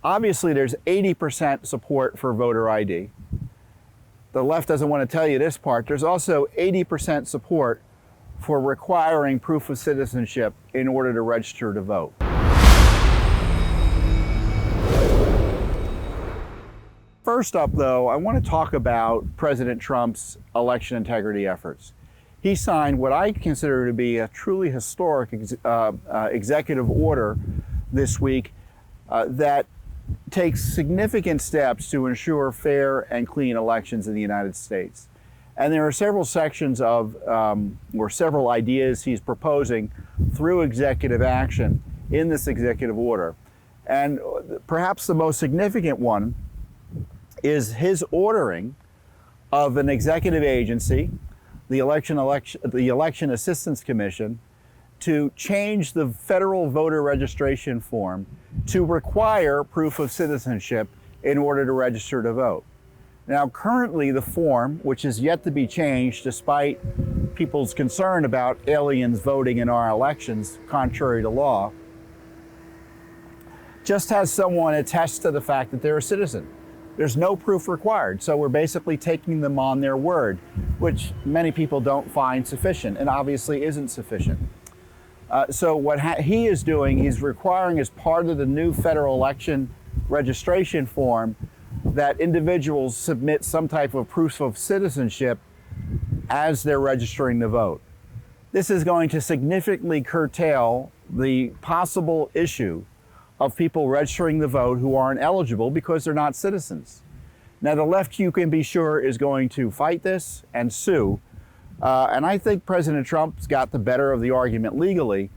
Obviously, there's 80% support for voter ID. The left doesn't want to tell you this part. There's also 80% support for requiring proof of citizenship in order to register to vote. First up, though, I want to talk about President Trump's election integrity efforts. He signed what I consider to be a truly historic executive order this week that takes significant steps to ensure fair and clean elections in the United States. And there are several sections of, or several ideas he's proposing through executive action in this executive order. And perhaps the most significant one is his ordering of an executive agency, the Election Assistance Commission, to change the federal voter registration form to require proof of citizenship in order to register to vote. Now, currently the form, which is yet to be changed despite people's concern about aliens voting in our elections contrary to law, just has someone attest to the fact that they're a citizen. There's no proof required, so we're basically taking them on their word, which many people don't find sufficient and obviously isn't sufficient. So what he is doing, he's requiring as part of the new federal election registration form that individuals submit some type of proof of citizenship as they're registering to vote. This is going to significantly curtail the possible issue of people registering to vote who aren't eligible because they're not citizens. Now, the left, you can be sure, is going to fight this and sue. And I think President Trump's got the better of the argument legally.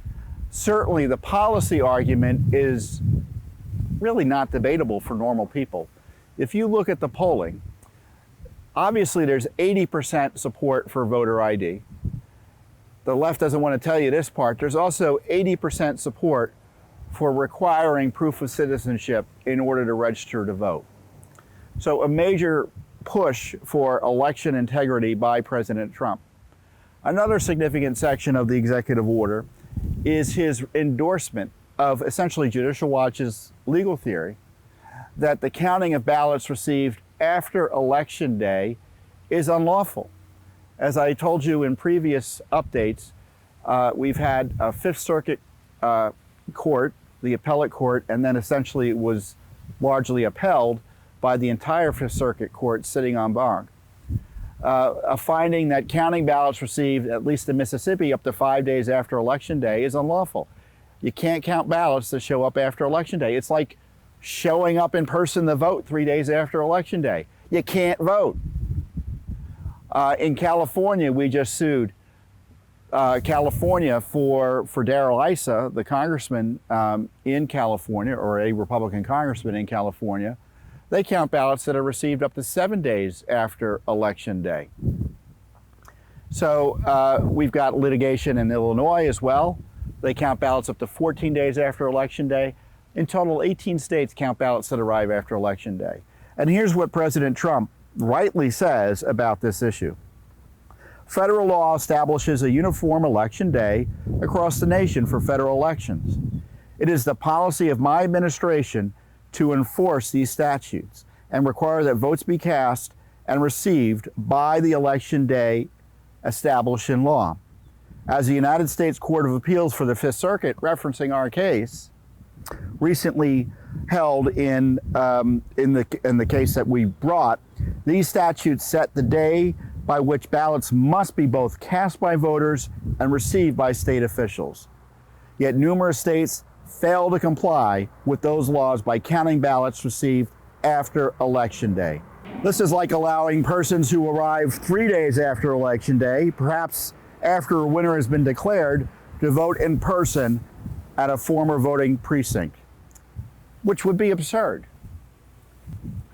Certainly, the policy argument is really not debatable for normal people. If you look at the polling, obviously there's 80% support for voter ID. The left doesn't want to tell you this part. There's also 80% support for requiring proof of citizenship in order to register to vote. So a major push for election integrity by President Trump. Another significant section of the executive order is his endorsement of essentially Judicial Watch's legal theory that the counting of ballots received after Election Day is unlawful. As I told you in previous updates, we've had a Fifth Circuit court, the appellate court, and then essentially it was largely upheld by the entire Fifth Circuit court sitting en banc. A finding that counting ballots received, at least in Mississippi, up to 5 days after Election Day is unlawful. You can't count ballots that show up after Election Day. It's like showing up in person to vote 3 days after Election Day. You can't vote. In California, we just sued California for Darrell Issa, the congressman in California, or a Republican congressman in California. They count ballots that are received up to 7 days after Election Day. So we've got litigation in Illinois as well. They count ballots up to 14 days after Election Day. In total, 18 states count ballots that arrive after Election Day. And here's what President Trump rightly says about this issue. Federal law establishes a uniform election day across the nation for federal elections. It is the policy of my administration to enforce these statutes and require that votes be cast and received by the election day established in law. As the United States Court of Appeals for the Fifth Circuit, referencing our case, recently held in the case that we brought, these statutes set the day by which ballots must be both cast by voters and received by state officials. Yet numerous states fail to comply with those laws by counting ballots received after Election Day. This is like allowing persons who arrive 3 days after Election Day, perhaps after a winner has been declared, to vote in person at a former voting precinct, which would be absurd.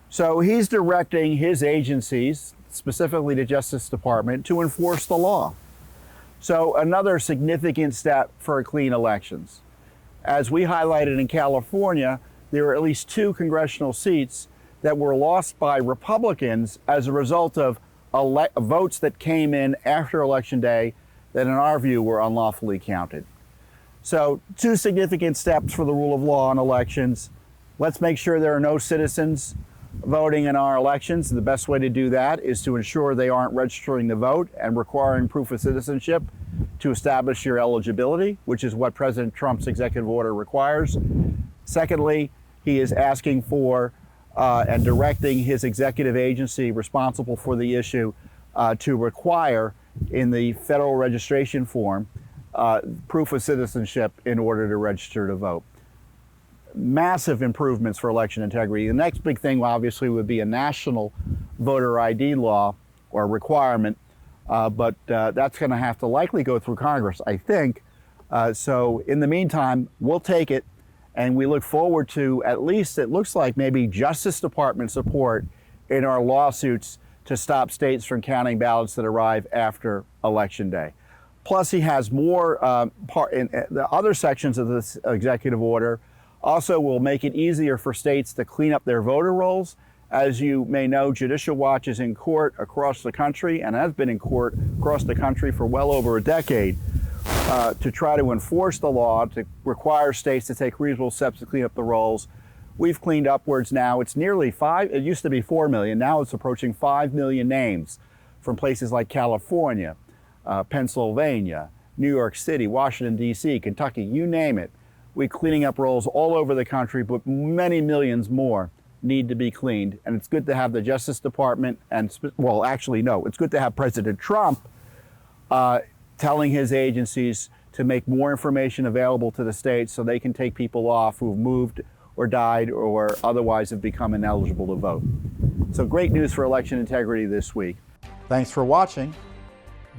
So he's directing his agencies, specifically the Justice Department, to enforce the law. So another significant step for clean elections. As we highlighted in California, there were at least 2 congressional seats that were lost by Republicans as a result of votes that came in after Election Day that, in our view, were unlawfully counted. So 2 significant steps for the rule of law in elections, Let's make sure there are no citizens voting in our elections. The best way to do that is to ensure they aren't registering to vote and requiring proof of citizenship to establish your eligibility, which is what President Trump's executive order requires. Secondly, he is asking for and directing his executive agency responsible for the issue to require in the federal registration form proof of citizenship in order to register to vote. Massive improvements for election integrity. The next big thing obviously would be a national voter ID law or requirement, but that's going to have to likely go through Congress, I think. So in the meantime, we'll take it, and we look forward to, at least it looks like, maybe Justice Department support in our lawsuits to stop states from counting ballots that arrive after Election Day. Plus, he has more in the other sections of this executive order also will make it easier for states to clean up their voter rolls. As you may know, Judicial Watch is in court across the country and has been in court across the country for well over a decade to try to enforce the law, to require states to take reasonable steps to clean up the rolls. We've cleaned upwards now. It's nearly it used to be 4 million. Now it's approaching 5 million names from places like California, Pennsylvania, New York City, Washington, D.C., Kentucky, you name it. We're cleaning up rolls all over the country, but many millions more need to be cleaned. And it's good to have the Justice Department it's good to have President Trump telling his agencies to make more information available to the states so they can take people off who've moved or died or otherwise have become ineligible to vote. So great news for election integrity this week. Thanks for watching.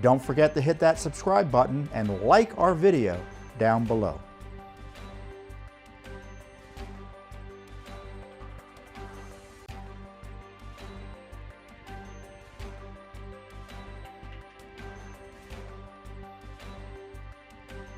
Don't forget to hit that subscribe button and like our video down below.